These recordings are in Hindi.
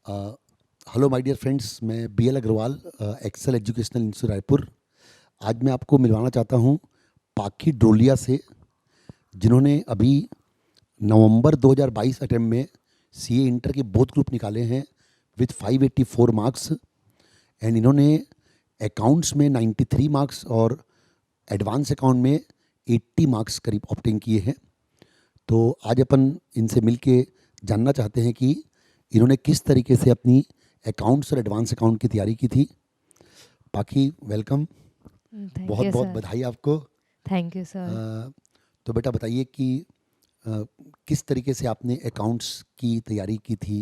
हेलो माय डियर फ्रेंड्स, मैं B L Agrawal, Excel educational institute Raipur. आज मैं आपको मिलवाना चाहता हूँ पाखी डोलिया से, जिन्होंने अभी नवंबर 2022 अटेम्प्ट में सीए इंटर के बोथ ग्रुप निकाले हैं विथ 584 मार्क्स। एंड इन्होंने अकाउंट्स में 93 मार्क्स और एडवांस अकाउंट में 80 मार्क्स करीब ऑब्टेन किए हैं। तो आज अपन इनसे मिलके जानना चाहते हैं कि इन्होंने किस तरीके से अपनी अकाउंट्स और एडवांस अकाउंट की तैयारी की थी। पाखी, वेलकम, थैंक बहुत यू बहुत सर। बधाई आपको। Thank you sir. तो बेटा बताइए कि अ, किस तरीके से आपने अकाउंट्स की तैयारी की थी।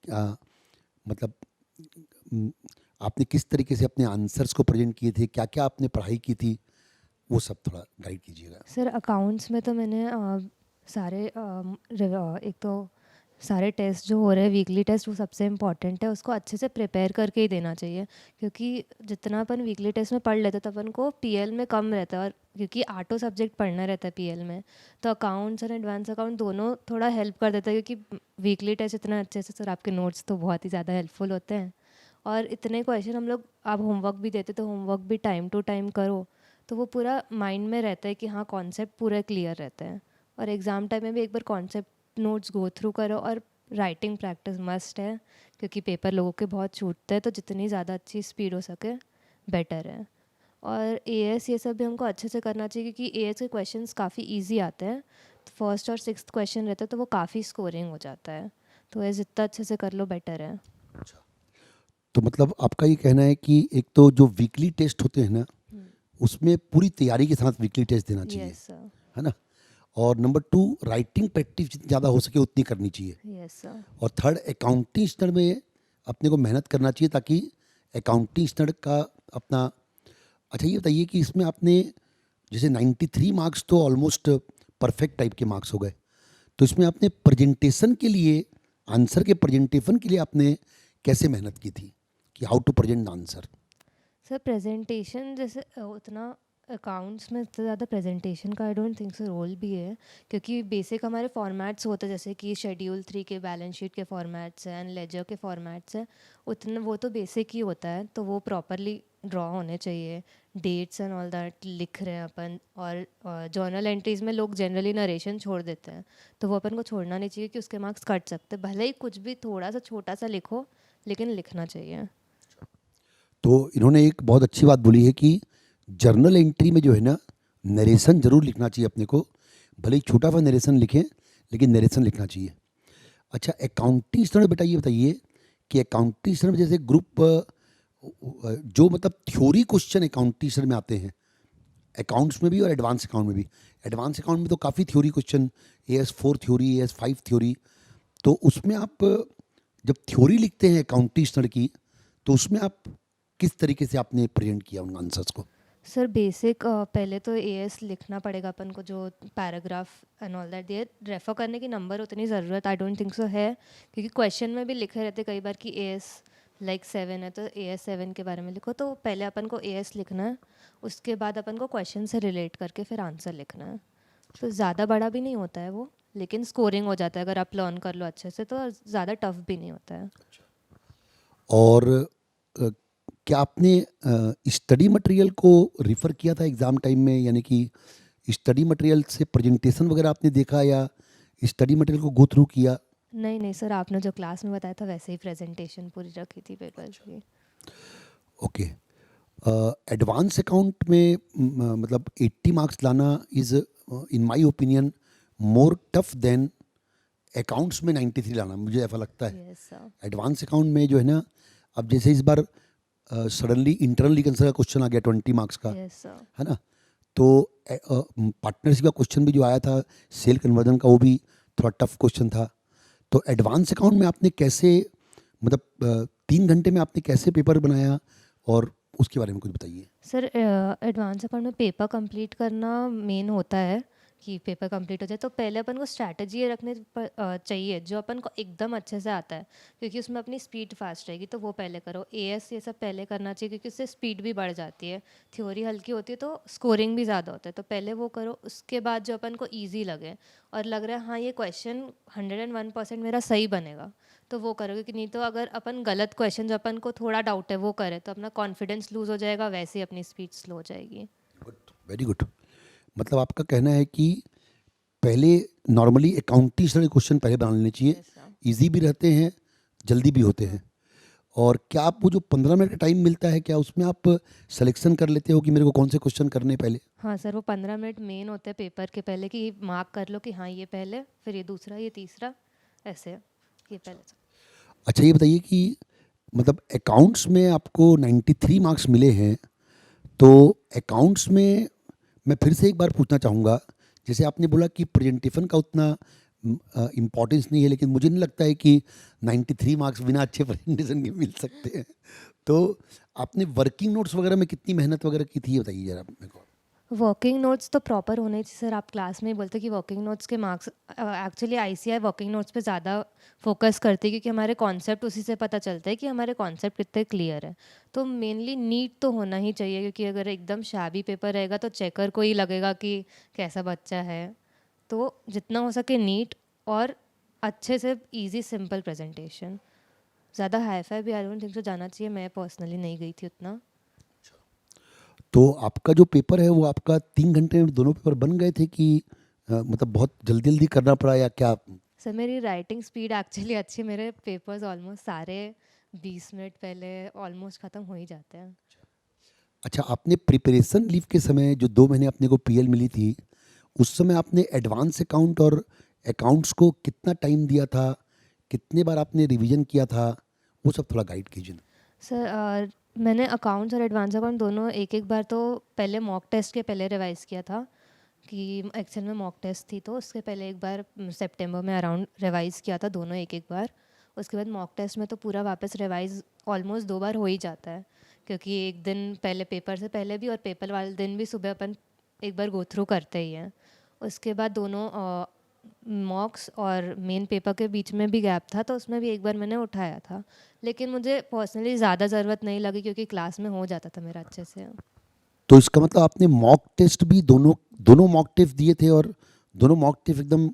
अ, मतलब म, आपने किस तरीके से अपने आंसर्स को प्रेजेंट किए थे, क्या क्या आपने पढ़ाई की थी, वो सब थोड़ा गाइड कीजिएगा। सर अकाउंट्स में तो मैंने सारे एक तो सारे टेस्ट जो हो रहे हैं वीकली टेस्ट, वो सबसे इम्पॉर्टेंट है, उसको अच्छे से प्रिपेयर करके ही देना चाहिए। क्योंकि जितना अपन वीकली टेस्ट में पढ़ लेते हैं तो अपन को पीएल में कम रहता है, और क्योंकि आटो सब्जेक्ट पढ़ना रहता है पीएल में, तो अकाउंट्स और एडवांस अकाउंट दोनों थोड़ा हेल्प कर देता है। क्योंकि वीकली टेस्ट इतना अच्छे से, सर आपके नोट्स तो बहुत ही ज़्यादा हेल्पफुल होते हैं, और इतने क्वेश्चन हम लोग, आप होमवर्क भी देते तो होमवर्क भी टाइम टू टाइम करो, तो वो पूरा माइंड में रहता है कि हाँ कॉन्सेप्ट पूरा क्लियर रहता है। और एग्ज़ाम टाइम में भी एक बार कॉन्सेप्ट नोट्स गो थ्रू करो, और राइटिंग प्रैक्टिस मस्ट है, क्योंकि पेपर लोगों के बहुत छूटते हैं, तो जितनी ज़्यादा अच्छी स्पीड हो सके बेटर है। और एएस ये सब भी हमको अच्छे से करना चाहिए, क्योंकि एएस के क्वेश्चंस काफ़ी इजी आते हैं। फर्स्ट और सिक्स्थ क्वेश्चन रहता है तो वो काफ़ी स्कोरिंग हो जाता है, तो ये जितना अच्छे से कर लो बेटर है। अच्छा, तो मतलब आपका ये कहना है कि एक तो जो वीकली टेस्ट होते हैं ना, उसमें पूरी तैयारी के साथ वीकली टेस्ट देना चाहिए, यस सर। है ना। और नंबर टू, राइटिंग प्रैक्टिस जितनी ज़्यादा हो सके उतनी करनी चाहिए। Yes sir. और थर्ड, अकाउंटिंग स्टैंडर्ड में अपने को मेहनत करना चाहिए, ताकि अकाउंटिंग स्टैंडर्ड का अपना। अच्छा ये बताइए कि इसमें आपने जैसे 93 मार्क्स तो ऑलमोस्ट परफेक्ट टाइप के मार्क्स हो गए, तो इसमें आपने प्रेजेंटेशन के लिए, आंसर के प्रेजेंटेशन के लिए आपने कैसे मेहनत की थी कि how to present answer. Sir presentation जैसे उतना अकाउंट्स में इतना ज़्यादा प्रेजेंटेशन का I don't think so role भी है, क्योंकि बेसिक हमारे फॉर्मेट्स होते हैं, जैसे कि शेड्यूल 3 के बैलेंस शीट के फॉर्मेट्स हैं एंड लेजर के फॉर्मेट्स हैं, उतना वो तो बेसिक ही होता है, तो वो प्रॉपरली ड्रॉ होने चाहिए। डेट्स एंड ऑल दैट लिख रहे हैं अपन, और जर्नल एंट्रीज में लोग जनरली नरेशन छोड़ देते हैं, तो वो अपन को छोड़ना नहीं चाहिए, कि उसके मार्क्स कट सकते हैं, भले ही कुछ भी थोड़ा सा छोटा सा लिखो, लेकिन लिखना चाहिए। तो इन्होंने एक बहुत अच्छी बात बोली है कि जर्नल एंट्री में जो है ना, नरेशन जरूर लिखना चाहिए अपने को। भले ही छोटा सा नरेशन लिखें, लेकिन नरेशन लिखना चाहिए। अच्छा, अकाउंटिंग स्टैंडर्ड बेटा ये बताइए कि अकाउंटिंग स्टैंडर्ड में जैसे ग्रुप जो मतलब थ्योरी क्वेश्चन अकाउंटिंग स्टैंडर्ड में आते हैं, अकाउंट्स में भी और एडवांस अकाउंट में भी। एडवांस अकाउंट में तो काफ़ी theory question, AS4 theory, AS5 theory. तो उसमें आप जब थ्योरी लिखते हैं अकाउंटिंग स्टैंडर्ड की, तो उसमें आप किस तरीके से आपने प्रेजेंट किया उन आंसर्स को। सर बेसिक पहले तो एएस लिखना पड़ेगा अपन को, जो पैराग्राफ एंड ऑल दैट दिए, रेफर करने की नंबर उतनी ज़रूरत आई डोंट थिंक सो है, क्योंकि क्वेश्चन में भी लिखे रहते कई बार कि एएस लाइक 7 है तो एएस 7 के बारे में लिखो, तो पहले अपन को एएस लिखना है, उसके बाद अपन को क्वेश्चन से रिलेट करके फिर आंसर लिखना है। तो ज़्यादा बड़ा भी नहीं होता है वो, लेकिन स्कोरिंग हो जाता है अगर आप लर्न कर लो अच्छे से, तो ज़्यादा टफ भी नहीं होता है। और क्या आपने स्टडी मटेरियल को रिफ़र किया था एग्ज़ाम टाइम में, यानी कि स्टडी मटेरियल से प्रेजेंटेशन वगैरह आपने देखा, या स्टडी मटेरियल को गो थ्रू किया। नहीं नहीं सर, आपने जो क्लास में बताया था वैसे ही प्रेजेंटेशन पूरी रखी थी पेपर्स की। ओके। एडवांस अकाउंट में मतलब 80 मार्क्स लाना is in my opinion more tough than accounts में 93 लाना, मुझे ऐसा लगता है। Yes sir. एडवांस अकाउंट में जो है ना, अब जैसे इस बार सडनली इंटरनल रिकन्सिल का क्वेश्चन आ गया 20 मार्क्स का, यस सर। है ना। तो पार्टनरशिप का क्वेश्चन भी जो आया था, सेल कन्वर्जन का, वो भी थोड़ा टफ क्वेश्चन था। तो एडवांस अकाउंट में आपने कैसे, मतलब 3 घंटे में आपने कैसे पेपर बनाया, और उसके बारे में कुछ बताइए। सर एडवांस अकाउंट में पेपर कंप्लीट करना मेन होता है, कि पेपर कंप्लीट हो जाए, तो पहले अपन को स्ट्रैटेजी ये रखने चाहिए जो अपन को एकदम अच्छे से आता है, क्योंकि उसमें अपनी स्पीड फास्ट रहेगी, तो वो पहले करो। एएस ये सब पहले करना चाहिए, क्योंकि उससे स्पीड भी बढ़ जाती है, थ्योरी हल्की होती है तो स्कोरिंग भी ज़्यादा होता है, तो पहले वो करो। उसके बाद जो अपन को ईजी लगे और लग रहा है हाँ ये क्वेश्चन 101% मेरा सही बनेगा, तो वो करोगे कि नहीं तो अगर अपन गलत क्वेश्चन जो अपन को थोड़ा डाउट है वो करे तो अपना कॉन्फिडेंस लूज हो जाएगा, वैसे ही अपनी स्पीच स्लो हो जाएगी। Good, very good. मतलब आपका कहना है कि पहले नॉर्मली अकाउंटिंग से क्वेश्चन पहले बना लेने चाहिए, यस सर। इजी भी रहते हैं, जल्दी भी होते हाँ। हैं। और क्या आप वो जो 15 मिनट का टाइम मिलता है, क्या उसमें आप सिलेक्शन कर लेते हो कि मेरे को कौन से क्वेश्चन करने हैं पहले? हाँ सर, वो 15 मिनट मेन होते हैं पेपर के पहले कि मार्क कर लो कि हाँ ये पहले, फिर ये दूसरा, ये तीसरा, ऐसे ये पहले। अच्छा ये बताइए कि मतलब अकाउंट्स में आपको 93 मार्क्स मिले हैं, तो अकाउंट्स में मैं फिर से एक बार पूछना चाहूँगा, जैसे आपने बोला कि प्रेजेंटेशन का उतना इम्पोर्टेंस नहीं है, लेकिन मुझे नहीं लगता है कि 93 मार्क्स बिना अच्छे प्रेजेंटेशन के मिल सकते हैं। तो आपने वर्किंग नोट्स वगैरह में कितनी मेहनत वगैरह की थी, ये बताइए ज़रा मेरे को। वर्किंग नोट्स तो प्रॉपर होने चाहिए सर। आप क्लास में ही बोलते कि वर्किंग नोट्स के marks, actually ICI working notes पे ज़्यादा फोकस करती है क्योंकि हमारे कॉन्सेप्ट उसी से पता चलता है कि हमारे कॉन्सेप्ट कितने क्लियर है। तो मेनली नीट तो होना ही चाहिए, क्योंकि अगर एकदम शाबी पेपर रहेगा तो चेकर को ही लगेगा कि कैसा बच्चा है। तो जितना हो सके नीट, और अच्छे से इजी सिंपल प्रेजेंटेशन। ज़्यादा हाई फाई भी आई डोंट थिंक तो जाना चाहिए, मैं पर्सनली नहीं गई थी उतना। तो आपका जो पेपर है वो आपका 3 घंटे में दोनों पेपर बन गए थे कि मतलब बहुत जल्दी जल्दी करना पड़ा या क्या? सर मेरी राइटिंग स्पीड एक्चुअली अच्छी, मेरे पेपर्स ऑलमोस्ट सारे 20 मिनट पहले ऑलमोस्ट ख़त्म हो ही जाते हैं। अच्छा, आपने प्रिपरेशन लीव के समय जो 2 महीने अपने को पीएल मिली थी, उस समय आपने एडवांस अकाउंट और अकाउंट्स को कितना टाइम दिया था, कितने बार आपने रिवीजन किया था, वो सब थोड़ा गाइड कीजिए ना। सर मैंने अकाउंट्स और एडवांस अकाउंट दोनों एक एक बार तो पहले मॉक टेस्ट के पहले रिवाइज़ किया था कि एक्सेल में मॉक टेस्ट थी, तो उसके पहले एक बार सितंबर में अराउंड रिवाइज़ किया था दोनों एक एक बार। उसके बाद मॉक टेस्ट में तो पूरा वापस रिवाइज़ ऑलमोस्ट 2 बार हो ही जाता है, क्योंकि एक दिन पहले पेपर से पहले भी और पेपर वाले दिन भी सुबह अपन एक बार गो थ्रू करते ही हैं। उसके बाद दोनों मॉक्स और मेन पेपर के बीच में भी गैप था, तो उसमें भी एक बार मैंने उठाया था, लेकिन मुझे पर्सनली ज़्यादा ज़रूरत नहीं लगी क्योंकि क्लास में हो जाता था मेरा अच्छे से। तो इसका मतलब आपने मॉक टेस्ट भी दोनों दोनों मॉक टेस्ट दिए थे, और दोनों मॉक टेस्ट एकदम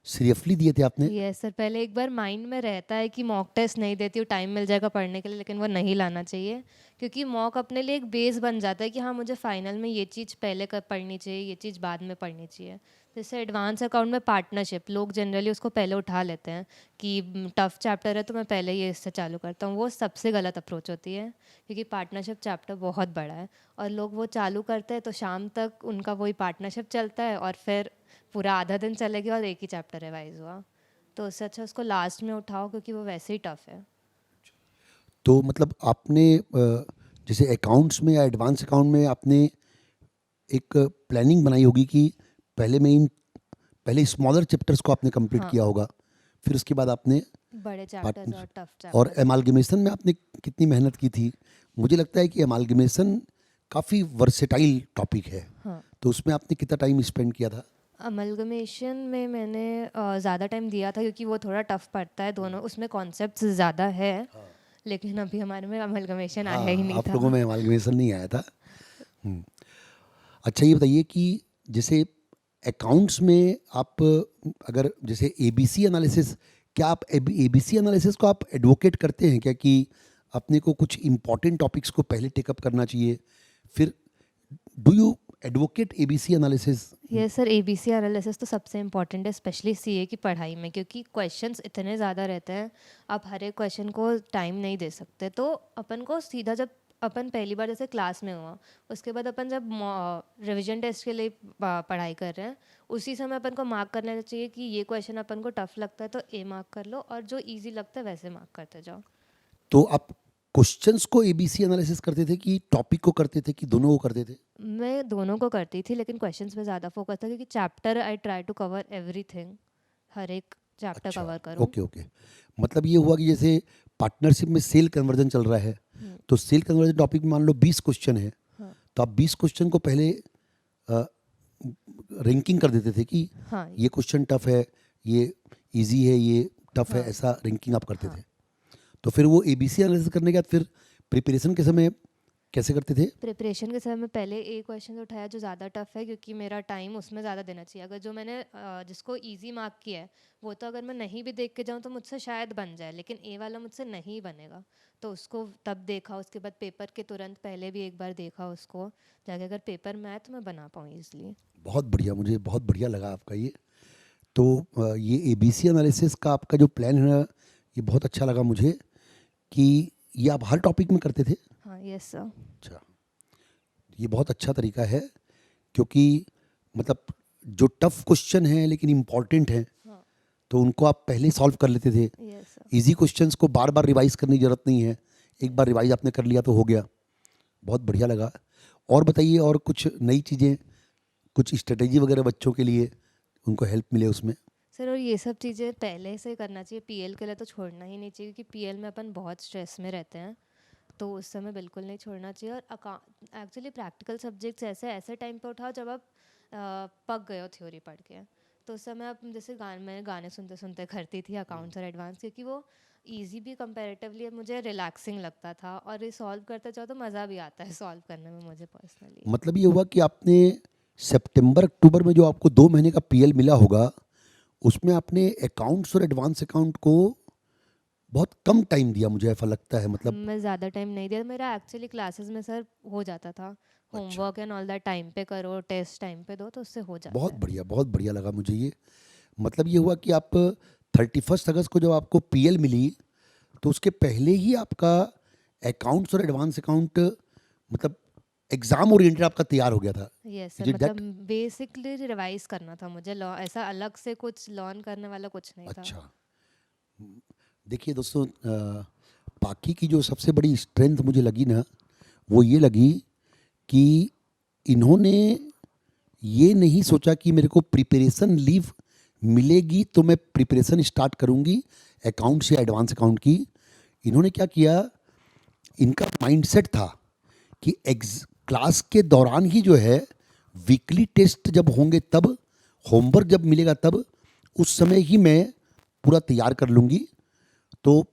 सीरियसली दिए थे आपने? यस सर, पहले एक बार माइंड में रहता है कि मॉक टेस्ट नहीं देती हूँ, टाइम मिल जाएगा पढ़ने के लिए, लेकिन वो नहीं लाना चाहिए, क्योंकि मॉक अपने लिए एक बेस बन जाता है कि हाँ मुझे फाइनल में ये चीज़ पहले कर पढ़नी चाहिए, ये चीज़ बाद में पढ़नी चाहिए। जैसे एडवांस अकाउंट में पार्टनरशिप, लोग जनरली उसको पहले उठा लेते हैं कि टफ चैप्टर है तो मैं पहले ये इससे चालू करता हूँ। वो सबसे गलत अप्रोच होती है, क्योंकि पार्टनरशिप चैप्टर बहुत बड़ा है और लोग वो चालू करते हैं तो शाम तक उनका वही पार्टनरशिप चलता है और फिर पूरा आधा दिन चलेगा और एक ही चैप्टर रिवाइज हुआ। तो उससे अच्छा उसको लास्ट में उठाओ, क्योंकि वो वैसे ही टफ है। तो मतलब आपने जैसे अकाउंट्स में या एडवांस अकाउंट में आपने एक प्लानिंग बनाई होगी कि पहले स्मॉलर चैप्टर्स को आपने कंप्लीट हाँ, किया होगा, फिर उसके बाद आपने बड़े चैप्टर्स और पार्टनर। टफ और चैप्टर्स। एमालगमेशन में आपने कितनी मेहनत की थी? मुझे लगता है कि एमालगमेशन काफ़ी वर्सेटाइल टॉपिक है, हाँ, तो उसमें आपने कितना टाइम स्पेंड किया था? अमलगमेशन में मैंने ज़्यादा टाइम दिया था क्योंकि वो थोड़ा टफ पड़ता है, दोनों उसमें कॉन्सेप्ट्स ज़्यादा है, लेकिन अभी हमारे में अमलगमेशन आया ही हाँ, नहीं आप लोगों था। में एमालगमेशन नहीं आया था। हम्म। अच्छा ये बताइए कि जैसे अकाउंट्स में आप अगर जैसे एबीसी एनालिसिस, क्या आप एबीसी एनालिसिस को आप एडवोकेट करते हैं क्या कि अपने को कुछ इम्पॉर्टेंट टॉपिक्स को पहले टेकअप करना चाहिए, फिर do you advocate ABC analysis? ये सर, एबीसी एनालिसिस तो सबसे इम्पॉर्टेंट है स्पेशली सीए की पढ़ाई में, क्योंकि क्वेश्चंस इतने ज़्यादा रहते हैं, आप हर एक क्वेश्चन को टाइम नहीं दे सकते। तो अपन को सीधा जब अपन पहली बार जैसे क्लास में हुआ, उसके बाद अपन जब रिवीजन टेस्ट के लिए पढ़ाई कर रहे हैं, उसी समय अपन को मार्क कर लेना चाहिए कि ये क्वेश्चन अपन को टफ लगता है तो ए मार्क कर लो, और जो ईजी लगता है वैसे मार्क करते जाओ। तो आप क्वेश्चंस को एबीसी एनालिसिस करते थे कि टॉपिक को करते थे कि दोनों को करते थे? मैं दोनों को करती थी, लेकिन क्वेश्चंस पे ज़्यादा फोकस था क्योंकि chapter I try to cover everything, हर एक चैप्टर अच्छा, कवर करूँ। Okay okay. मतलब ये हुआ कि जैसे पार्टनरशिप में सेल कन्वर्जन चल रहा है, हम्म, तो सेल कन्वर्जन टॉपिक में मान लो 20 क्वेश्चन है, हाँ, तो आप 20 क्वेश्चन को पहले रैंकिंग कर देते थे कि हाँ, ये क्वेश्चन टफ है, ये इजी है, ये टफ है, हाँ, ऐसा रैंकिंग आप करते हाँ, थे। तो फिर वो एबीसी एनालिसिस करने के बाद फिर प्रिपरेशन के समय कैसे करते थे? प्रिपरेशन के समय में पहले एक क्वेश्चन उठाया जो ज़्यादा टफ है, क्योंकि मेरा टाइम उसमें ज़्यादा देना चाहिए। अगर जो मैंने जिसको इजी मार्क किया है वो तो अगर मैं नहीं भी देख के जाऊँ तो मुझसे शायद बन जाए, लेकिन ए वाला मुझसे नहीं बनेगा। तो उसको तब देखा, उसके बाद पेपर के तुरंत पहले भी एक बार देखा उसको, जाके अगर पेपर में आए तो मैं बना पाऊँ ईजिली। बहुत बढ़िया, मुझे बहुत बढ़िया लगा आपका ये। तो ये एबीसी एनालिसिस का आपका जो प्लान है ये बहुत अच्छा लगा मुझे, कि ये आप हर टॉपिक में करते थे। हाँ, यस सर। अच्छा, ये बहुत अच्छा तरीका है, क्योंकि मतलब जो टफ क्वेश्चन है लेकिन इम्पॉर्टेंट है हाँ, तो उनको आप पहले सॉल्व कर लेते थे। Yes sir. इजी क्वेश्चंस को बार बार रिवाइज करने की ज़रूरत नहीं है, एक बार रिवाइज आपने कर लिया तो हो गया। बहुत बढ़िया लगा। और बताइए, और कुछ नई चीज़ें, कुछ स्ट्रेटेजी वगैरह बच्चों के लिए उनको हेल्प मिले उसमें? सर, और ये सब चीज़ें पहले से करना चाहिए, पीएल के लिए तो छोड़ना ही नहीं चाहिए, क्योंकि पीएल में अपन बहुत स्ट्रेस में रहते हैं, तो उस समय बिल्कुल नहीं छोड़ना चाहिए। और एक्चुअली प्रैक्टिकल सब्जेक्ट्स ऐसे ऐसे टाइम पे उठाओ जब आप पक गए हो थ्योरी पढ़ के। तो उस समय आप जैसे मैं गाने सुनते सुनते करती थी अकाउंट्स और एडवांस, क्योंकि वो इजी भी कंपैरेटिवली मुझे रिलैक्सिंग लगता था, और ये सॉल्व करते जाओ तो मज़ा भी आता है सॉल्व करने में मुझे पर्सनली। मतलब ये हुआ कि आपने सितंबर अक्टूबर में जो आपको 2 महीने का पीएल मिला होगा, उसमें आपने अकाउंट्स और एडवांस अकाउंट को बहुत कम टाइम दिया, मुझे ऐसा लगता है, मतलब। मैं ज़्यादा टाइम नहीं दिया, मेरा एक्चुअली क्लासेस में सर हो जाता था, अच्छा, homework and all that time पे करो, टेस्ट टाइम पे दो, तो उससे हो जाता बहुत है। बढ़िया, बहुत बढ़िया लगा मुझे ये। मतलब ये हुआ कि आप 31 अगस्त को जब आपको पीएल मिली तो उसके पहले ही आपका अकाउंट्स और एडवांस अकाउंट, मतलब एग्जाम ओरिएंटेड आपका तैयार हो गया था। यस इज सर, इट मतलब दैट? बेसिकली रिवाइज करना था मुझे, लॉ ऐसा अलग से कुछ लर्न करने वाला कुछ नहीं था। अच्छा, देखिए दोस्तों, पाकी की जो सबसे बड़ी स्ट्रेंथ मुझे लगी ना, वो ये लगी कि इन्होंने ये नहीं सोचा कि मेरे को प्रिपरेशन लीव मिलेगी तो मैं प्रिपरेशन स्टार्ट करूंगी अकाउंट्स या एडवांस अकाउंट की। इन्होंने क्या किया, इनका माइंडसेट था कि एग्ज क्लास के दौरान ही जो है, वीकली टेस्ट जब होंगे तब, होमवर्क जब मिलेगा तब, उस समय ही मैं पूरा तैयार कर लूँगी। तो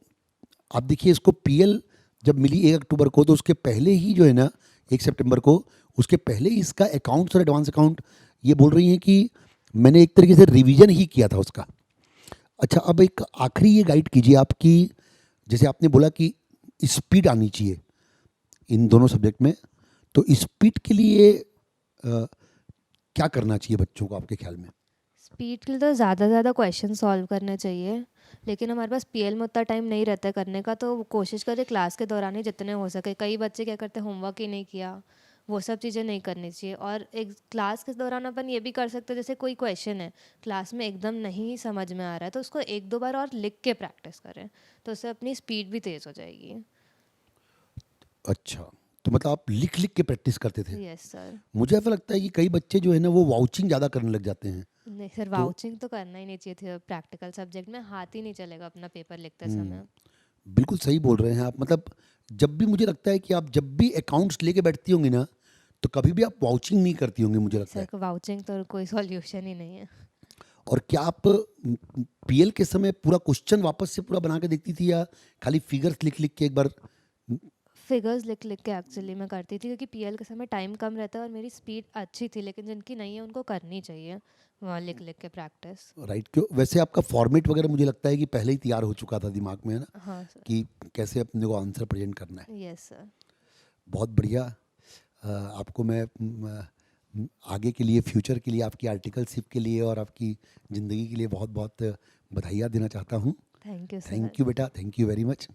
आप देखिए, इसको पीएल जब मिली 1 अक्टूबर को, तो उसके पहले ही जो है ना, 1 सितंबर को, उसके पहले ही इसका अकाउंट्स और एडवांस अकाउंट, ये बोल रही हैं कि मैंने एक तरीके से रिवीजन ही किया था उसका। अच्छा, अब एक आखिरी ये गाइड कीजिए आपकी, जैसे आपने बोला कि स्पीड आनी चाहिए इन दोनों सब्जेक्ट में, तो स्पीड के लिए क्या करना चाहिए बच्चों को आपके ख्याल में? स्पीड के लिए तो ज़्यादा से ज़्यादा क्वेश्चन सॉल्व करने चाहिए, लेकिन हमारे पास पीएल में उतना टाइम नहीं रहता है करने का, तो कोशिश करें क्लास के दौरान ही जितने हो सके। कई बच्चे क्या करते हैं, होमवर्क ही नहीं किया, वो सब चीज़ें नहीं करनी चाहिए। और एक क्लास के दौरान अपन ये भी कर सकते हैं, जैसे कोई क्वेश्चन है क्लास में एकदम नहीं समझ में आ रहा है, तो उसको एक दो बार और लिख के प्रैक्टिस करें, तो उससे अपनी स्पीड भी तेज़ हो जाएगी। अच्छा, तो मतलब आप लिख लिख के प्रैक्टिस करते थे। Yes sir. मुझे ऐसा लगता है कि कई बच्चे जो है ना, वो वाउचिंग ज़्यादा करने लग जाते हैं। नहीं सर, तो वाउचिंग तो करना ही नहीं चाहिए थे, प्रैक्टिकल सब्जेक्ट में हाथ ही नहीं चलेगा अपना पेपर लिखते समय। बिल्कुल सही बोल रहे हैं आप। मतलब जब भी मुझे लगता है कि आप जब भी अकाउंट्स लेके बैठती होंगी ना, तो कभी भी आप वाउचिंग नहीं करती होंगी, मुझे नहीं लगता सर, है। वाउचिंग तो कोई सॉल्यूशन ही नहीं है। और क्या आप पीएल के समय पूरा क्वेश्चन वापस से पूरा बना के देखती थी, या खाली फिगर्स लिख लिख के एक बार? फिगर्स लिख लिख के एक्चुअली मैं करती थी, क्योंकि पीएल के समय टाइम कम रहता है और मेरी स्पीड अच्छी थी, लेकिन जिनकी नहीं है उनको करनी चाहिए वहाँ लिख लिख के प्रैक्टिस। राइट, क्यों वैसे आपका फॉर्मेट वगैरह मुझे लगता है कि पहले ही तैयार हो चुका था दिमाग में, है ना, हाँ सर। कि कैसे अपने को आंसर प्रेजेंट करना है। Yes sir. बहुत बढ़िया। आपको मैं आगे के लिए, फ्यूचर के लिए, आपकी आर्टिकलशिप के लिए और आपकी ज़िंदगी के लिए बहुत बहुत बधाइयाँ देना चाहता हूँ। Thank you sir. Thank you बेटा, थैंक यू वेरी मच।